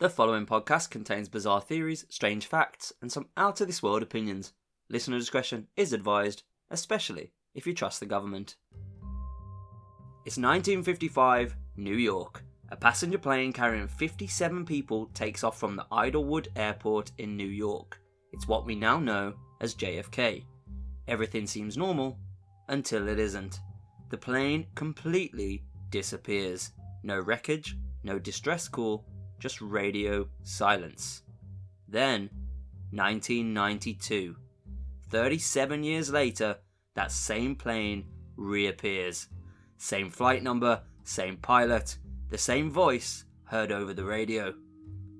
The following podcast contains bizarre theories, strange facts, and some out-of-this-world opinions. Listener discretion is advised, especially if you trust the government. It's 1955, New York. A passenger plane carrying 57 people takes off from the Idlewood Airport in New York. It's what we now know as JFK. Everything seems normal until it isn't. The plane completely disappears. No wreckage, no distress call, just radio silence. Then, 1992. 37 years later, that same plane reappears. Same flight number, same pilot, the same voice heard over the radio.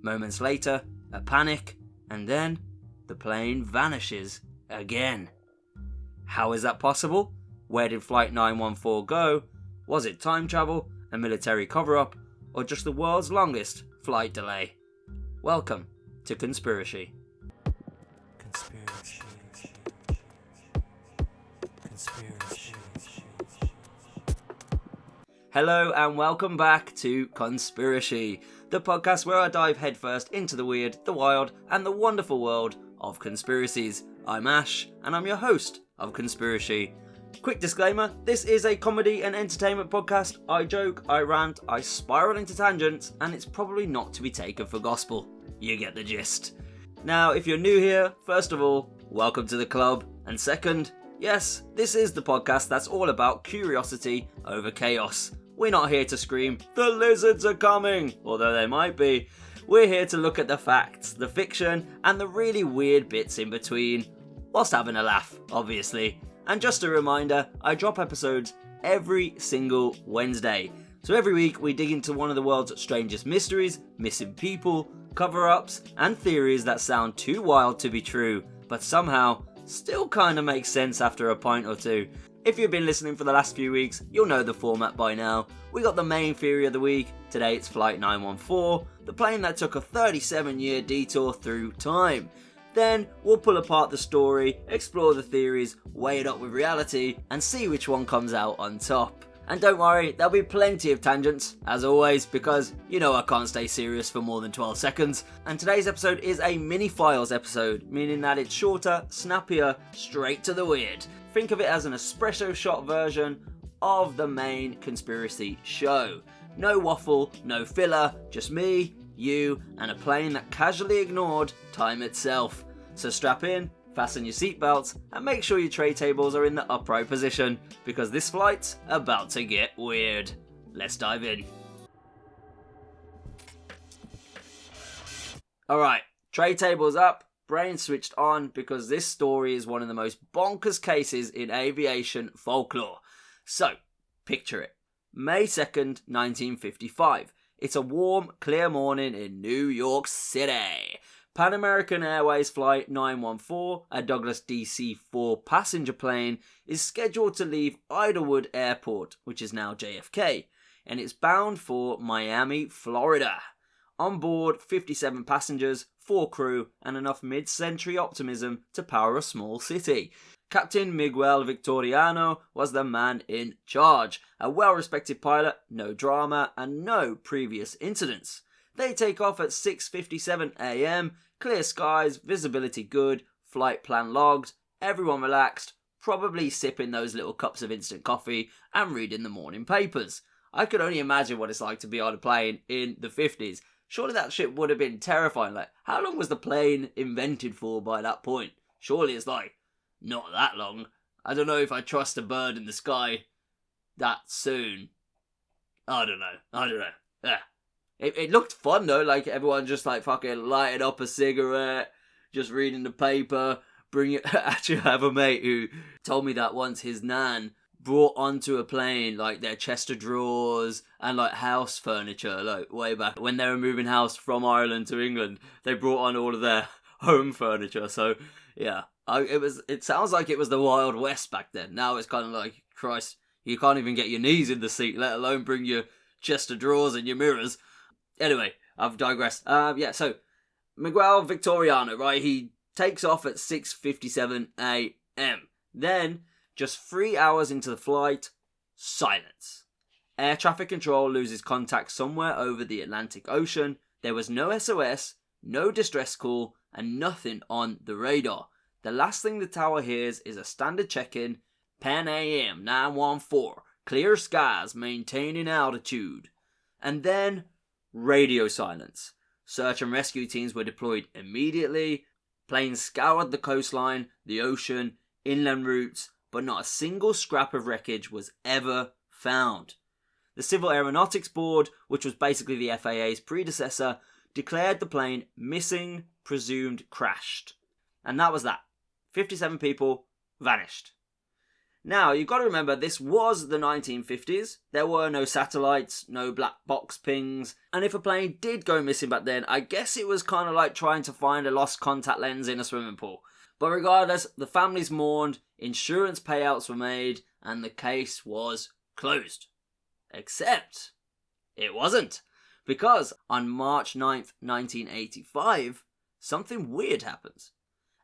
Moments later, a panic, and then the plane vanishes again. How is that possible? Where did Flight 914 go? Was it time travel, a military cover-up, or just the world's longest flight delay? Welcome to Conspiracy. Hello and welcome back to Conspiracy, the podcast where I dive headfirst into the weird, the wild, and the wonderful world of conspiracies. I'm Ash, and I'm your host of Conspiracy. Quick disclaimer, this is a comedy and entertainment podcast. I joke, I rant, I spiral into tangents, and it's probably not to be taken for gospel. You get the gist. Now, if you're new here, first of all, welcome to the club. And second, yes, this is the podcast that's all about curiosity over chaos. We're not here to scream, the lizards are coming, although they might be. We're here to look at the facts, the fiction, and the really weird bits in between, whilst having a laugh, obviously. And just a reminder, I drop episodes every single Wednesday. So every week we dig into one of the world's strangest mysteries, missing people, cover-ups, and theories that sound too wild to be true, but somehow still kind of make sense after a pint or two. If you've been listening for the last few weeks, you'll know the format by now. We got the main theory of the week. Today it's Flight 914, the plane that took a 37-year detour through time. Then we'll pull apart the story, explore the theories, weigh it up with reality, and see which one comes out on top. And don't worry, there'll be plenty of tangents, as always, because you know I can't stay serious for more than 12 seconds. And today's episode is a mini-files episode, meaning that it's shorter, snappier, straight to the weird. Think of it as an espresso shot version of the main conspiracy show. No waffle, no filler, just me, you, and a plane that casually ignored time itself. So strap in, fasten your seatbelts, and make sure your tray tables are in the upright position, because this flight's about to get weird. Let's dive in. Alright, tray tables up, brain switched on, because this story is one of the most bonkers cases in aviation folklore. So, picture it. May 2nd, 1955. It's a warm, clear morning in New York City. Pan American Airways Flight 914, a Douglas DC-4 passenger plane, is scheduled to leave Idlewood Airport, which is now JFK, and it's bound for Miami, Florida. On board, 57 passengers, 4 crew, and enough mid-century optimism to power a small city. Captain Miguel Victoriano was the man in charge. A well-respected pilot, no drama, and no previous incidents. They take off at 6:57 a.m, clear skies, visibility good, flight plan logged, everyone relaxed, probably sipping those little cups of instant coffee and reading the morning papers. I could only imagine what it's like to be on a plane in the 50s. Surely that shit would have been terrifying. Like, how long was the plane invented for by that point? Surely it's like, not that long. I don't know if I trust a bird in the sky that soon. I don't know. Yeah. It looked fun though, like everyone just like fucking lighted up a cigarette, just reading the paper, actually I have a mate who told me that once his nan brought onto a plane like their chest of drawers and like house furniture, like way back when they were moving house from Ireland to England, they brought on all of their home furniture. So yeah, it sounds like it was the Wild West back then. Now it's kind of like, Christ, you can't even get your knees in the seat, let alone bring your chest of drawers and your mirrors. Anyway, I've digressed. So Miguel Victoriano, right? He takes off at 6:57 a.m. Then, just 3 hours into the flight, silence. Air traffic control loses contact somewhere over the Atlantic Ocean. There was no SOS, no distress call, and nothing on the radar. The last thing the tower hears is a standard check-in, Pan AM 914, clear skies, maintaining altitude. And then, radio silence. Search and rescue teams were deployed immediately. Planes scoured the coastline, the ocean, inland routes, but not a single scrap of wreckage was ever found. The Civil Aeronautics Board, which was basically the FAA's predecessor, declared the plane missing, presumed crashed. And that was that. 57 people vanished. Now, you've got to remember, this was the 1950s. There were no satellites, no black box pings, and if a plane did go missing back then, I guess it was kind of like trying to find a lost contact lens in a swimming pool. But regardless, the families mourned, insurance payouts were made, and the case was closed. Except, it wasn't. Because on March 9th, 1985, something weird happens.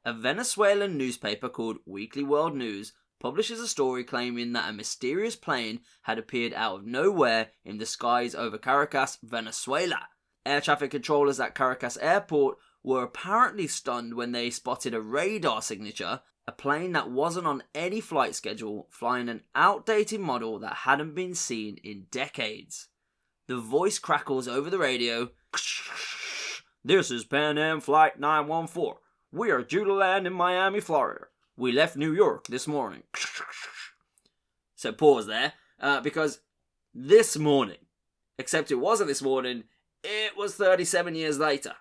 A Venezuelan newspaper called Weekly World News publishes a story claiming that a mysterious plane had appeared out of nowhere in the skies over Caracas, Venezuela. Air traffic controllers at Caracas airport were apparently stunned when they spotted a radar signature, a plane that wasn't on any flight schedule, flying an outdated model that hadn't been seen in decades. The voice crackles over the radio. This is Pan Am Flight 914. We are due to land in Miami, Florida. We left New York this morning. So pause there, because this morning, except it wasn't this morning, it was 37 years later.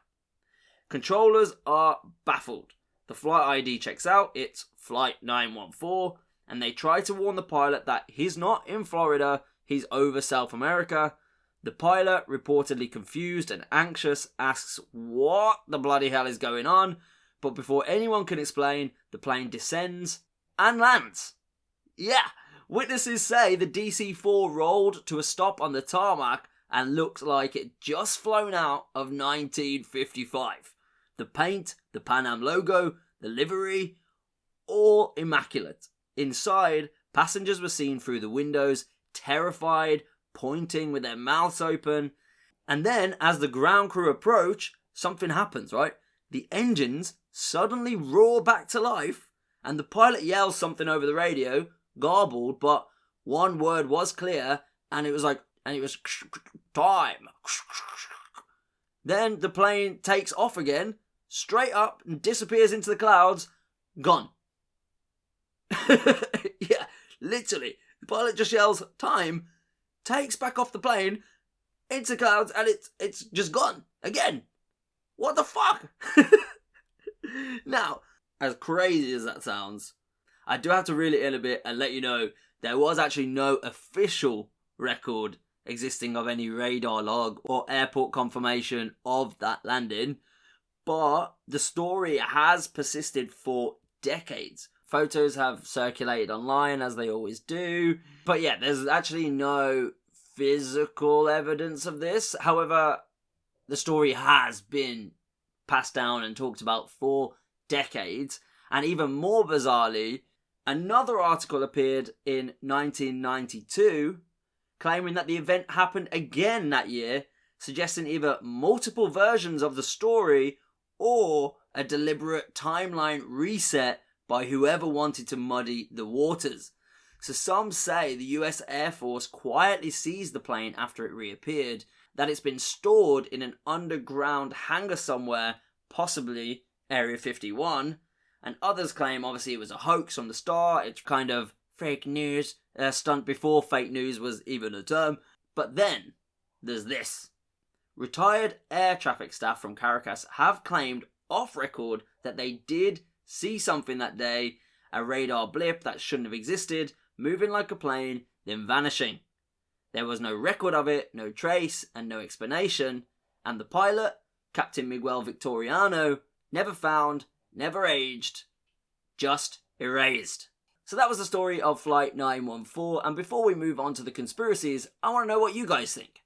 Controllers are baffled. The flight ID checks out, it's Flight 914, and they try to warn the pilot that he's not in Florida, he's over South America. The pilot, reportedly confused and anxious, asks what the bloody hell is going on, but before anyone can explain, the plane descends and lands. Yeah, witnesses say the DC-4 rolled to a stop on the tarmac and looked like it just flown out of 1955. The paint, the Pan Am logo, the livery, all immaculate. Inside, passengers were seen through the windows, terrified, pointing with their mouths open. And then, as the ground crew approach, something happens, right? The engines suddenly roar back to life, and the pilot yells something over the radio, garbled, but one word was clear, and it was time. Then the plane takes off again, straight up, and disappears into the clouds, gone. Yeah, literally. The pilot just yells, time, takes back off the plane, into clouds, and it's just gone, again. What the fuck? Now, as crazy as that sounds, I do have to reel it in a bit and let you know there was actually no official record existing of any radar log or airport confirmation of that landing, but the story has persisted for decades. Photos have circulated online, as they always do, but yeah, there's actually no physical evidence of this. However, the story has been passed down and talked about for decades, and even more bizarrely, another article appeared in 1992 claiming that the event happened again that year, suggesting either multiple versions of the story or a deliberate timeline reset by whoever wanted to muddy the waters. So some say the US Air Force quietly seized the plane after it reappeared, that it's been stored in an underground hangar somewhere, possibly Area 51, and others claim obviously it was a hoax from the start, it's kind of fake news, stunt before fake news was even a term. But then, there's this. Retired air traffic staff from Caracas have claimed off record that they did see something that day, a radar blip that shouldn't have existed, moving like a plane, then vanishing. There was no record of it, no trace, and no explanation, and the pilot, Captain Miguel Victoriano, never found, never aged, just erased. So that was the story of Flight 914, and before we move on to the conspiracies, I want to know what you guys think.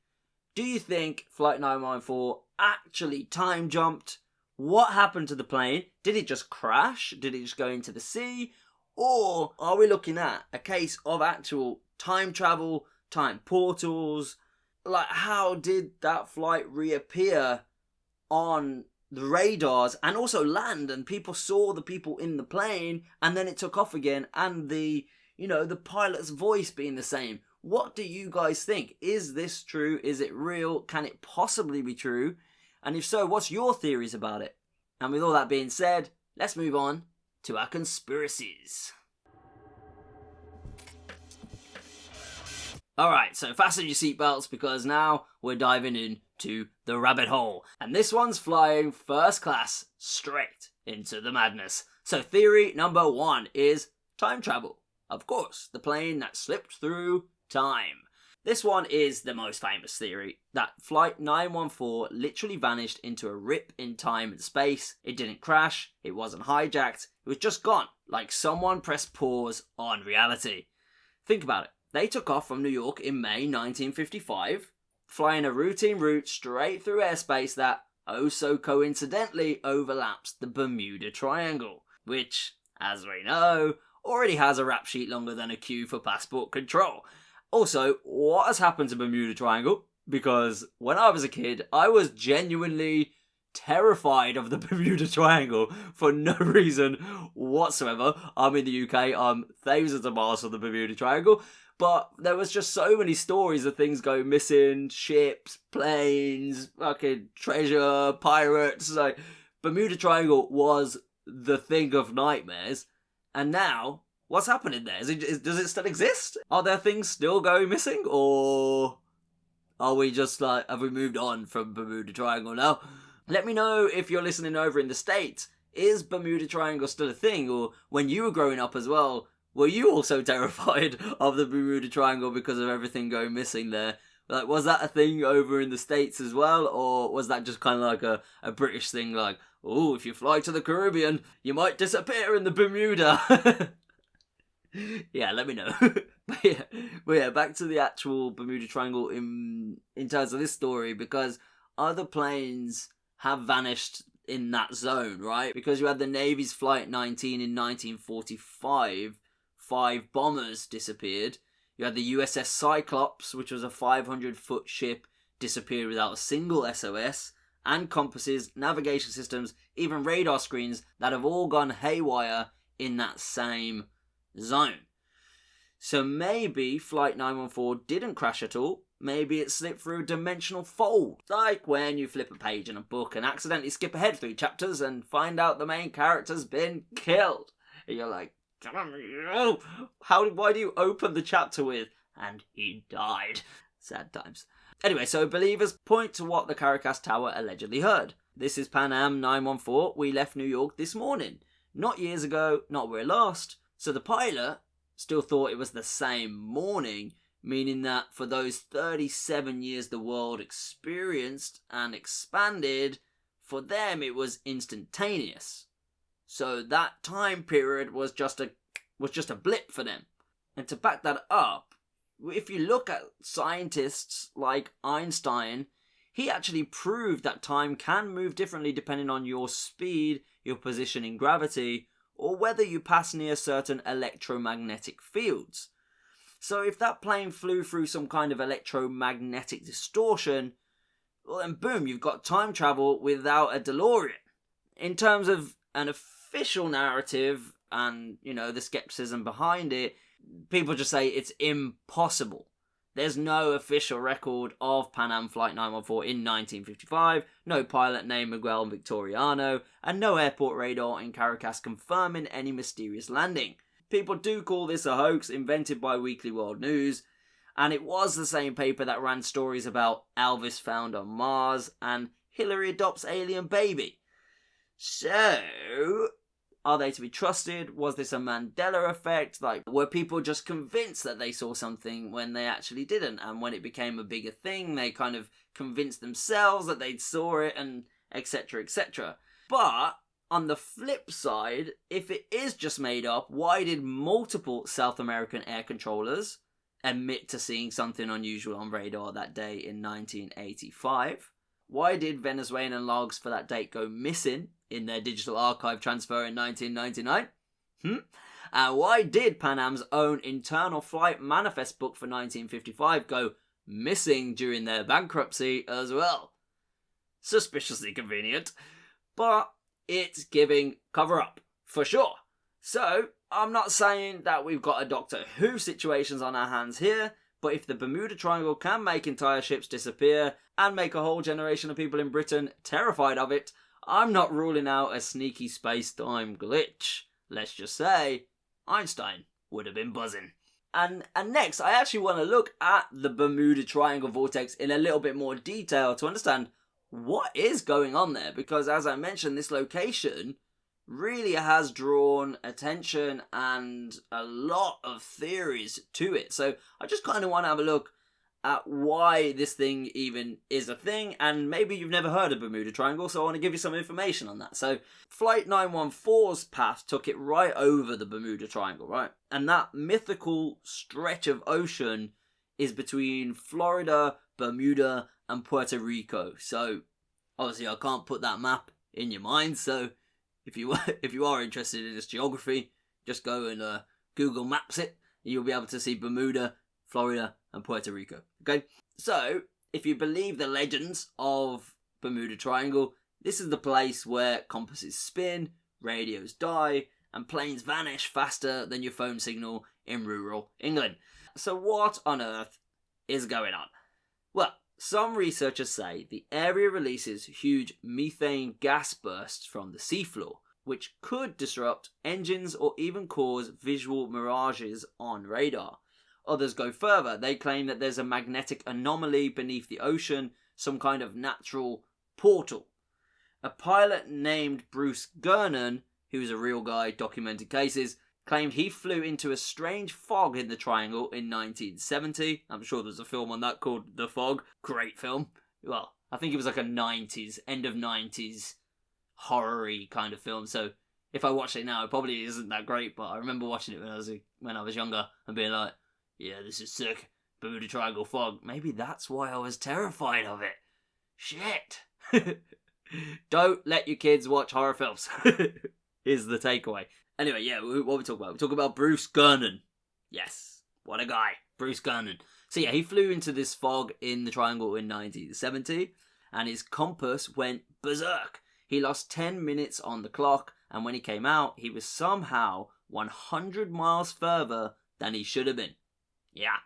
Do you think Flight 914 actually time jumped? What happened to the plane? Did it just crash? Did it just go into the sea? Or are we looking at a case of actual time travel, time portals? Like, how did that flight reappear on the radars and also land, and people saw the people in the plane, and then it took off again, and the pilot's voice being the same. What do you guys think? Is this true? Is it real? Can it possibly be true? And if so, what's your theories about it? And with all that being said, let's move on to our conspiracies. Alright, so fasten your seatbelts because now we're diving into the rabbit hole. And this one's flying first class straight into the madness. So theory number 1 is time travel. Of course, the plane that slipped through time. This one is the most famous theory, that Flight 914 literally vanished into a rip in time and space. It didn't crash, it wasn't hijacked, it was just gone, like someone pressed pause on reality. Think about it. They took off from New York in May 1955, flying a routine route straight through airspace that, oh so coincidentally, overlaps the Bermuda Triangle, which, as we know, already has a rap sheet longer than a queue for passport control. Also, what has happened to Bermuda Triangle? Because when I was a kid, I was genuinely terrified of the Bermuda Triangle for no reason whatsoever. I'm in the UK, I'm thousands of miles from the Bermuda Triangle, but there was just so many stories of things going missing, ships, planes, fucking treasure, pirates. Like, Bermuda Triangle was the thing of nightmares, and now, what's happening there? Does it still exist? Are there things still going missing, or are we just like, have we moved on from Bermuda Triangle now? Let me know if you're listening over in the States. Is Bermuda Triangle still a thing? Or when you were growing up as well, were you also terrified of the Bermuda Triangle because of everything going missing there? Like, was that a thing over in the States as well? Or was that just kind of like a British thing, like, oh, if you fly to the Caribbean, you might disappear in the Bermuda? Yeah, let me know. But yeah, back to the actual Bermuda Triangle in terms of this story, because other planes have vanished in that zone, right? Because you had the Navy's Flight 19 in 1945, 5 bombers disappeared. You had the USS Cyclops, which was a 500-foot ship, disappeared without a single SOS, and compasses, navigation systems, even radar screens that have all gone haywire in that same zone. So maybe Flight 914 didn't crash at all. Maybe it slipped through a dimensional fold, like when you flip a page in a book and accidentally skip ahead 3 chapters and find out the main character's been killed. And you're like, why do you open the chapter with, and he died? Sad times. Anyway, so believers point to what the Caracas Tower allegedly heard. This is Pan Am 914. We left New York this morning. Not years ago, not where lost. So the pilot still thought it was the same morning, meaning that for those 37 years the world experienced and expanded, for them it was instantaneous. So that time period was just a blip for them. And to back that up, if you look at scientists like Einstein, he actually proved that time can move differently depending on your speed, your position in gravity, or whether you pass near certain electromagnetic fields. So if that plane flew through some kind of electromagnetic distortion, well then boom, you've got time travel without a DeLorean. In terms of an official narrative and, the skepticism behind it, people just say it's impossible. There's no official record of Pan Am Flight 914 in 1955, no pilot named Miguel Victoriano, and no airport radar in Caracas confirming any mysterious landing. People do call this a hoax invented by Weekly World News, and it was the same paper that ran stories about Elvis found on Mars and Hillary adopts alien baby. So, are they to be trusted? Was this a Mandela effect? Like, were people just convinced that they saw something when they actually didn't? And when it became a bigger thing, they kind of convinced themselves that they'd saw it, and etc, etc. But on the flip side, if it is just made up, why did multiple South American air controllers admit to seeing something unusual on radar that day in 1985? Why did Venezuelan logs for that date go missing in their digital archive transfer in 1999? And why did Pan Am's own internal flight manifest book for 1955 go missing during their bankruptcy as well? Suspiciously convenient. But it's giving cover up, for sure. So, I'm not saying that we've got a Doctor Who situations on our hands here, but if the Bermuda Triangle can make entire ships disappear and make a whole generation of people in Britain terrified of it, I'm not ruling out a sneaky space-time glitch. Let's just say, Einstein would have been buzzing. And next, I actually want to look at the Bermuda Triangle vortex in a little bit more detail to understand what is going on there, because as I mentioned, this location really has drawn attention and a lot of theories to it. So I just kind of want to have a look at why this thing even is a thing, and maybe you've never heard of Bermuda Triangle, so I want to give you some information on that. So Flight 914's path took it right over the Bermuda Triangle, right? And that mythical stretch of ocean is between Florida, Bermuda, and Puerto Rico. So obviously I can't put that map in your mind, so if you are interested in this geography, just go and Google Maps it, and you'll be able to see Bermuda, Florida, and Puerto Rico. Okay, so if you believe the legends of Bermuda Triangle, this is the place where compasses spin, radios die, and planes vanish faster than your phone signal in rural England. So what on earth is going on? Well, some researchers say the area releases huge methane gas bursts from the seafloor, which could disrupt engines or even cause visual mirages on radar. Others go further. They claim that there's a magnetic anomaly beneath the ocean, some kind of natural portal. A pilot named Bruce Gernon, who's a real guy, documented cases, claimed he flew into a strange fog in the triangle in 1970. I'm sure there's a film on that called The Fog. Great film. Well, I think it was like a 90s, end of 90s, horror-y kind of film. So if I watch it now, it probably isn't that great, but I remember watching it when I was younger and being like, yeah, this is sick. Bermuda Triangle fog. Maybe that's why I was terrified of it. Shit. Don't let your kids watch horror films. Is the takeaway. Anyway, yeah, what we talk about? We talk about Bruce Gernon. Yes, what a guy. Bruce Gernon. So yeah, he flew into this fog in the triangle in 1970, and his compass went berserk. He lost 10 minutes on the clock, and when he came out, he was somehow 100 miles further than he should have been. Yeah.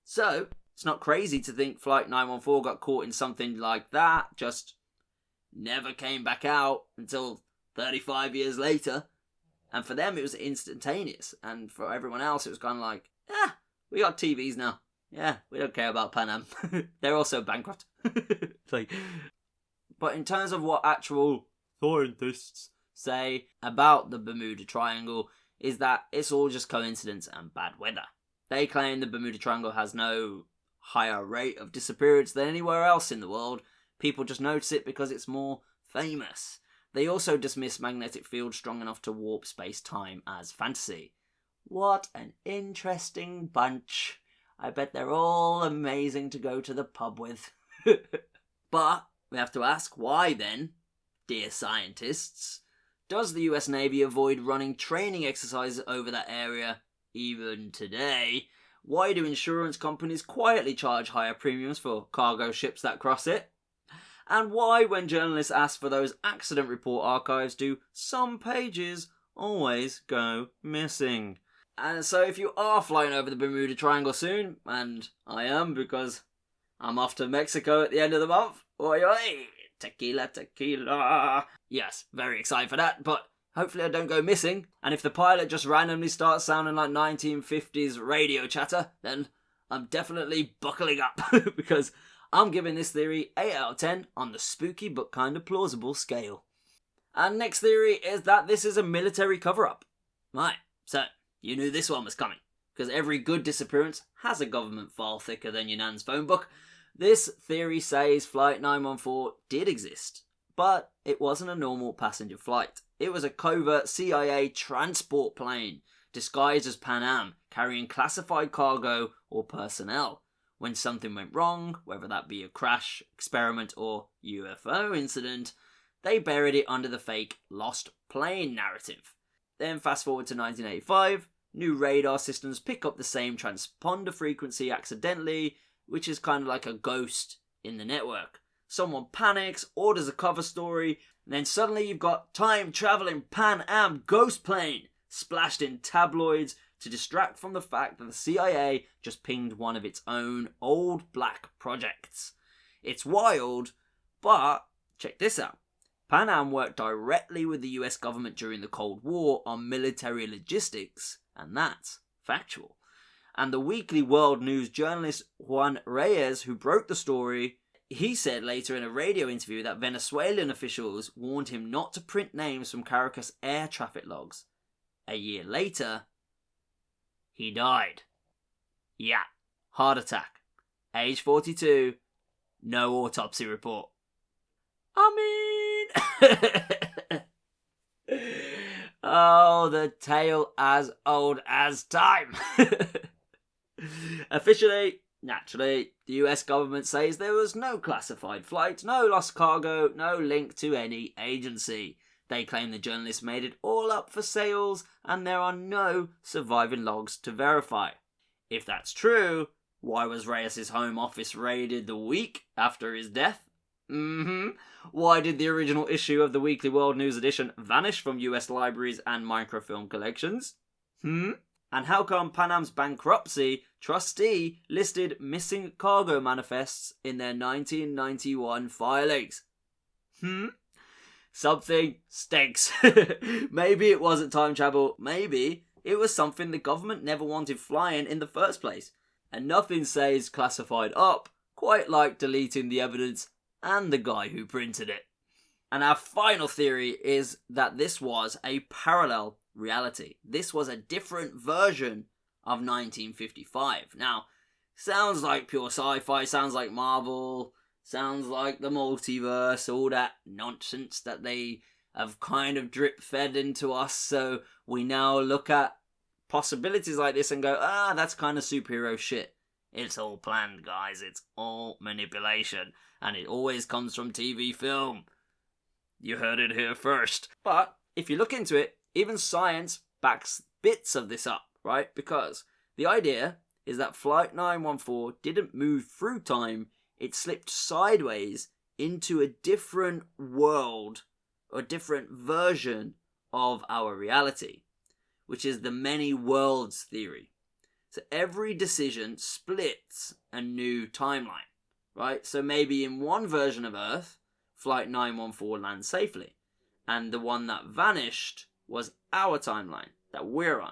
So, it's not crazy to think Flight 914 got caught in something like that, just never came back out until 35 years later. And for them, it was instantaneous. And for everyone else, it was kind of like, we got TVs now. Yeah, we don't care about Pan Am. They're also bankrupt. But in terms of what actual scientists say about the Bermuda Triangle, is that it's all just coincidence and bad weather. They claim the Bermuda Triangle has no higher rate of disappearance than anywhere else in the world. People just notice it because it's more famous. They also dismiss magnetic fields strong enough to warp space-time as fantasy. What an interesting bunch. I bet they're all amazing to go to the pub with. But we have to ask, why then, dear scientists, does the US Navy avoid running training exercises over that area even today? Why do insurance companies quietly charge higher premiums for cargo ships that cross it? And why, when journalists ask for those accident report archives, do some pages always go missing? And so if you are flying over the Bermuda Triangle soon, and I am because I'm off to Mexico at the end of the month, oi oi, tequila, tequila. Yes, very excited for that, but hopefully I don't go missing. And if the pilot just randomly starts sounding like 1950s radio chatter, then I'm definitely buckling up because I'm giving this theory 8 out of 10 on the spooky but kind of plausible scale. And next theory is that this is a military cover-up. Right, so you knew this one was coming, because every good disappearance has a government file thicker than your nan's phone book. This theory says Flight 914 did exist, but it wasn't a normal passenger flight. It was a covert CIA transport plane, disguised as Pan Am, carrying classified cargo or personnel. When something went wrong, whether that be a crash, experiment, or UFO incident, they buried it under the fake lost plane narrative. Then fast forward to 1985, new radar systems pick up the same transponder frequency accidentally, which is kind of like a ghost in the network. someone panics, orders a cover story, and then suddenly you've got time-traveling Pan Am ghost plane splashed in tabloids to distract from the fact that the CIA just pinged one of its own old black projects. It's wild, but check this out. Pan Am worked directly with the US government during the Cold War on military logistics, and that's factual. And the Weekly World News journalist Juan Reyes, who broke the story, he said later in a radio interview that Venezuelan officials warned him not to print names from Caracas air traffic logs. A year later, he died. Yeah, heart attack. Age 42, no autopsy report. I mean... oh, the tale as old as time. Officially, naturally, the US government says there was no classified flight, no lost cargo, no link to any agency. They claim the journalist made it all up for sales and there are no surviving logs to verify. If that's true, why was Reyes' home office raided the week after his death? Why did the original issue of the Weekly World News edition vanish from US libraries and microfilm collections? And how come Pan Am's bankruptcy trustee listed missing cargo manifests in their 1991 filings? Something stinks. Maybe it wasn't time travel, maybe it was something the government never wanted flying in the first place. And nothing says classified up quite like deleting the evidence and the guy who printed it. And our final theory is that this was a parallel reality. This was a different version of 1955. Now, sounds like pure sci-fi, sounds like Marvel, sounds like the multiverse, all that nonsense that they have kind of drip-fed into us, so we now look at possibilities like this and go, that's kind of superhero shit. It's all planned, guys. It's all manipulation. And it always comes from TV film. You heard it here first. But if you look into it, even science backs bits of this up, right? Because the idea is that Flight 914 didn't move through time. It slipped sideways into a different world, or different version of our reality, which is the many worlds theory. So every decision splits a new timeline, right? So maybe in one version of Earth, Flight 914 lands safely, and the one that vanished was our timeline that we're on.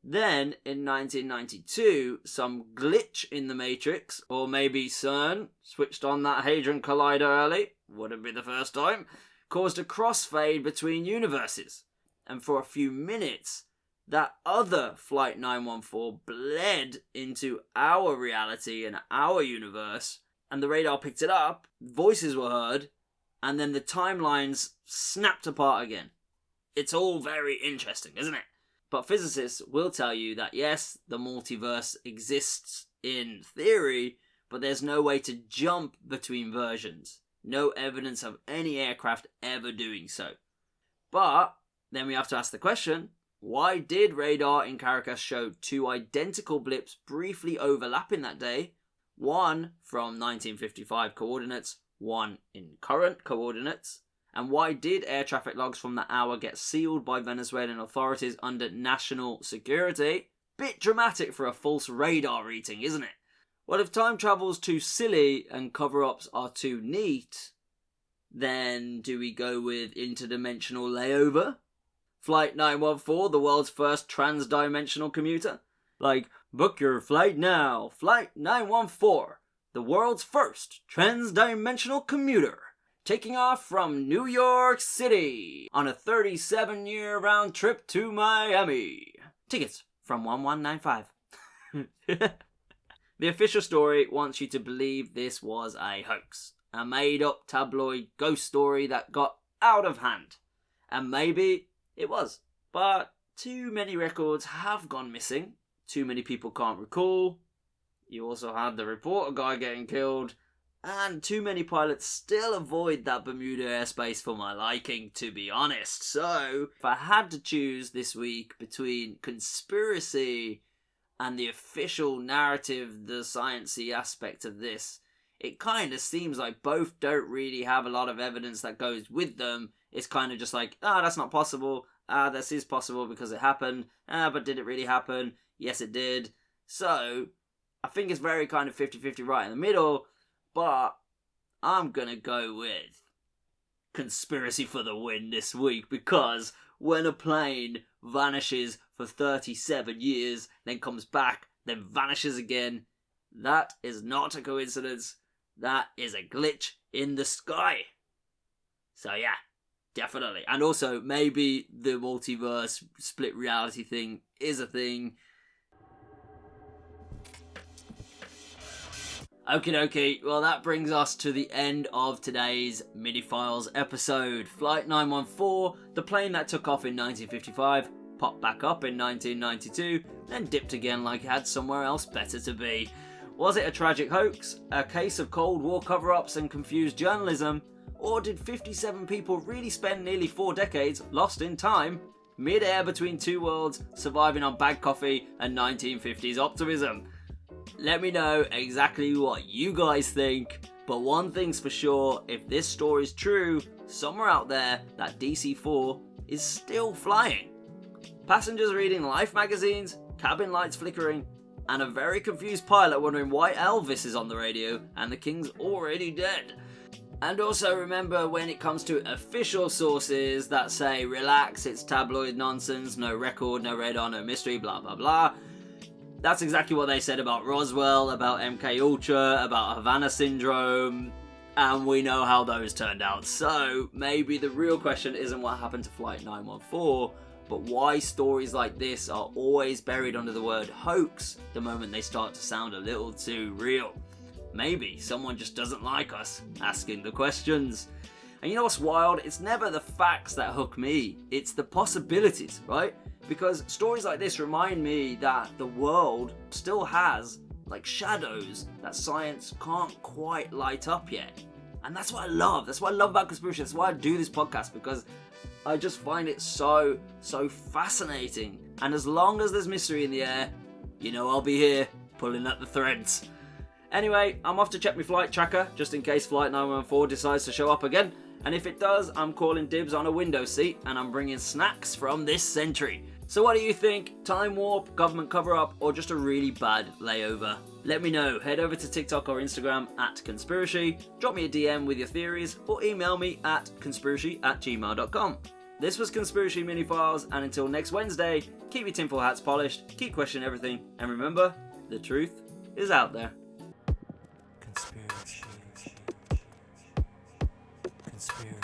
Then, in 1992, some glitch in the Matrix, or maybe CERN switched on that Hadron Collider early, wouldn't be the first time, caused a crossfade between universes. And for a few minutes, that other Flight 914 bled into our reality and our universe, and the radar picked it up, voices were heard, and then the timelines snapped apart again. It's all very interesting, isn't it? But physicists will tell you that yes, the multiverse exists in theory, but there's no way to jump between versions. No evidence of any aircraft ever doing so. But then we have to ask the question, why did radar in Caracas show two identical blips briefly overlapping that day? One from 1955 coordinates, one in current coordinates. And why did air traffic logs from that hour get sealed by Venezuelan authorities under national security? Bit dramatic for a false radar reading, isn't it? Well, if time travel's too silly and cover-ups are too neat, then do we go with interdimensional layover? Flight 914, the world's first trans-dimensional commuter? Like, book your flight now, Flight 914, the world's first trans-dimensional commuter. Taking off from New York City on a 37-year round trip to Miami. Tickets from 1195. The official story wants you to believe this was a hoax. A made-up tabloid ghost story that got out of hand. And maybe it was. But too many records have gone missing. Too many people can't recall. You also had the reporter guy getting killed. And too many pilots still avoid that Bermuda airspace for my liking, to be honest. So, if I had to choose this week between conspiracy and the official narrative, the sciencey aspect of this, it kind of seems like both don't really have a lot of evidence that goes with them. It's kind of just like, that's not possible. This is possible because it happened. But did it really happen? Yes, it did. So, I think it's very kind of 50-50 right in the middle, but I'm gonna go with conspiracy for the win this week, because when a plane vanishes for 37 years, then comes back, then vanishes again, that is not a coincidence. That is a glitch in the sky. So yeah, definitely. And also, maybe the multiverse split reality thing is a thing. Okie dokie, well that brings us to the end of today's Mini-Files episode. Flight 914, the plane that took off in 1955, popped back up in 1992, then dipped again like it had somewhere else better to be. Was it a tragic hoax, a case of Cold War cover-ups and confused journalism, or did 57 people really spend nearly 4 decades lost in time, mid-air between two worlds, surviving on bad coffee and 1950s optimism? Let me know exactly what you guys think, but one thing's for sure, if this story's true, somewhere out there that DC-4 is still flying. Passengers reading Life magazines, cabin lights flickering, and a very confused pilot wondering why Elvis is on the radio and the King's already dead. And also remember, when it comes to official sources that say, relax, it's tabloid nonsense, no record, no radar, no mystery, blah blah blah, that's exactly what they said about Roswell, about MK Ultra, about Havana Syndrome, and we know how those turned out. So maybe the real question isn't what happened to Flight 914, but why stories like this are always buried under the word hoax the moment they start to sound a little too real. Maybe someone just doesn't like us asking the questions. And you know what's wild? It's never the facts that hook me, it's the possibilities, right? Because stories like this remind me that the world still has, like, shadows that science can't quite light up yet. And that's what I love. That's what I love about conspiracy. That's why I do this podcast, because I just find it so fascinating. And as long as there's mystery in the air, you know I'll be here, pulling at the threads. Anyway, I'm off to check my flight tracker, just in case Flight 914 decides to show up again. And if it does, I'm calling dibs on a window seat, and I'm bringing snacks from this century. So what do you think? Time warp, government cover-up, or just a really bad layover? Let me know. Head over to TikTok or Instagram at Conspiracy, drop me a DM with your theories, or email me at conspiracy@gmail.com. This was Conspiracy Mini-Files, and until next Wednesday, keep your tinfoil hats polished, keep questioning everything, and remember, the truth is out there. Conspiracy. Conspiracy.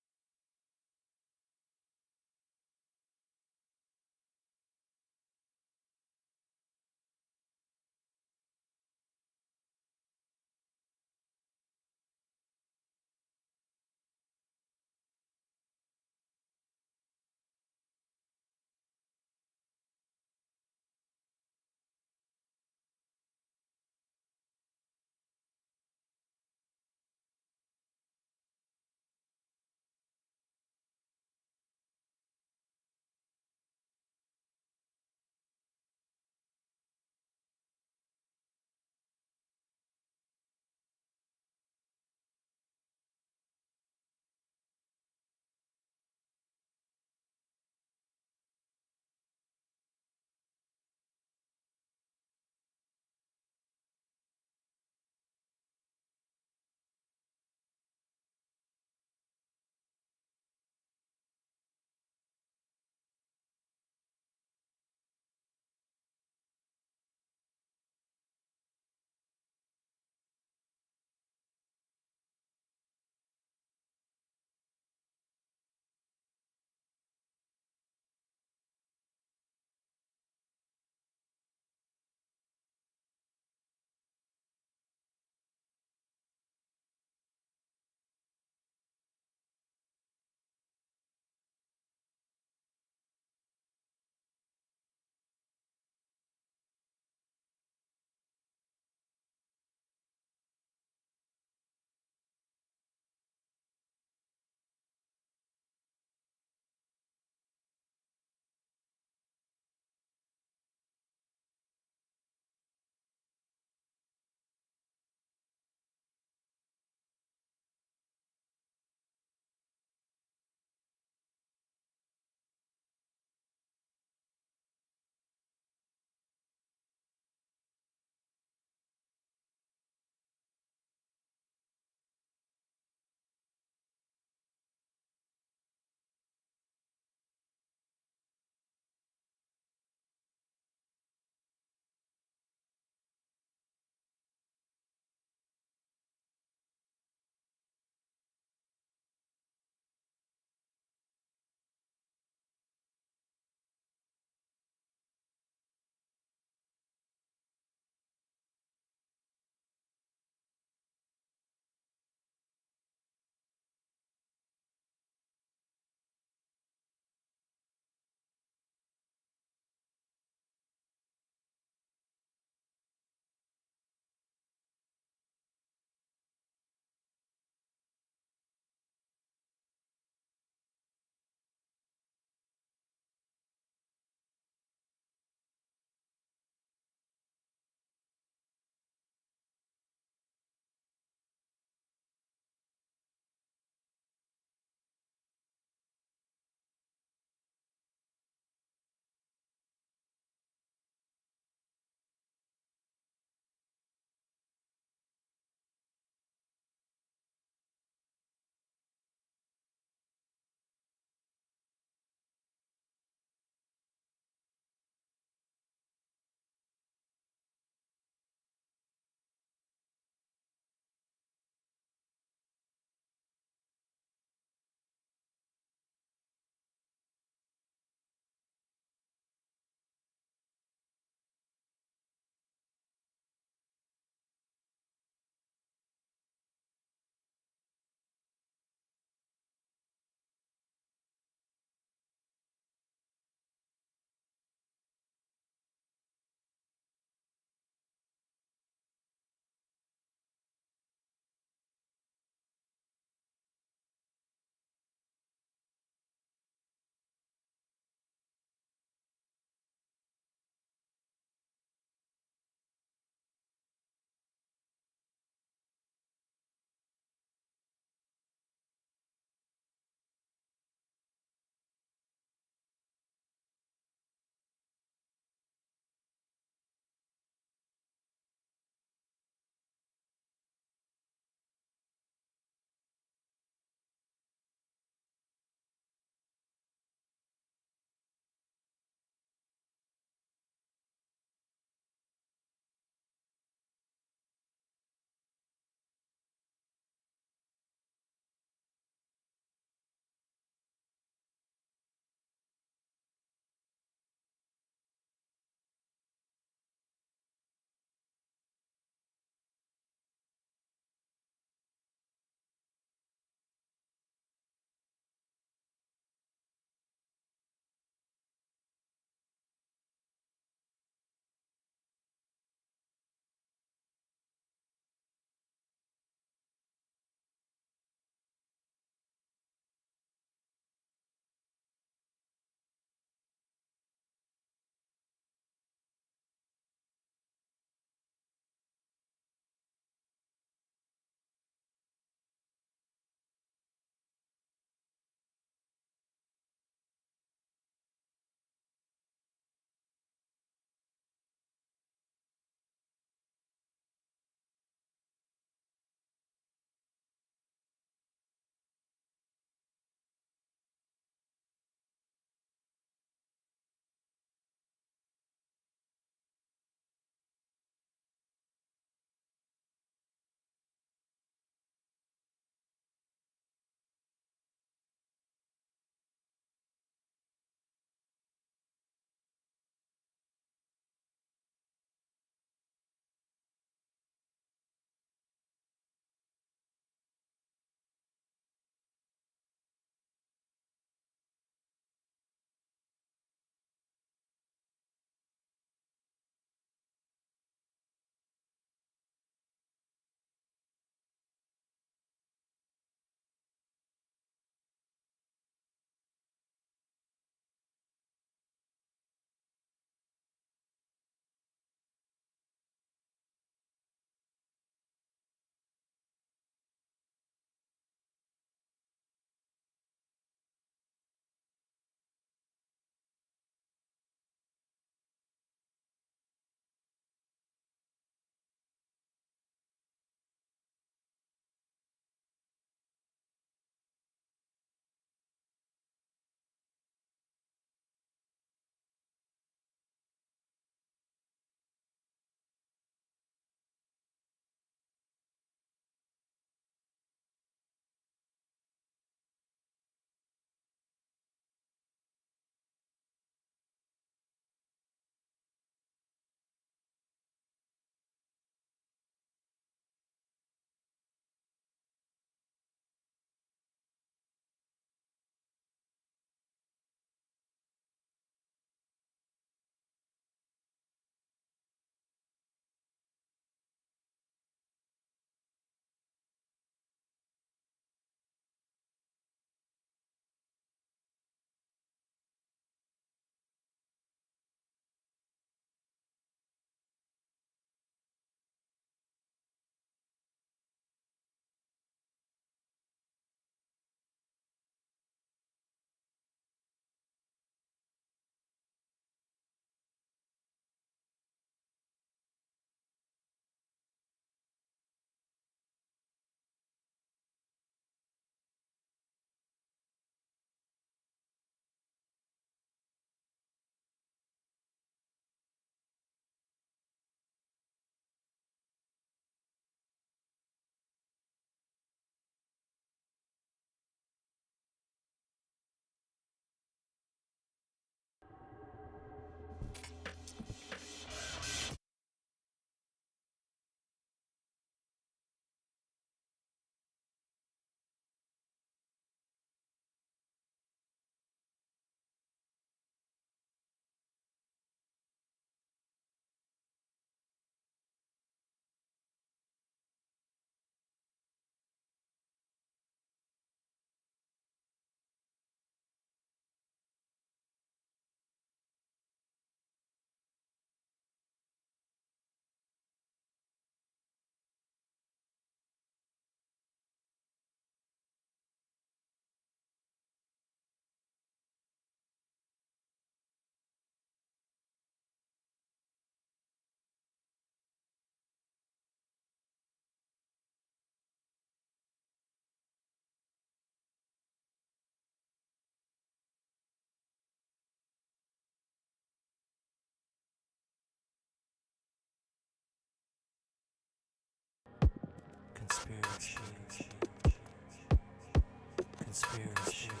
conspiracy.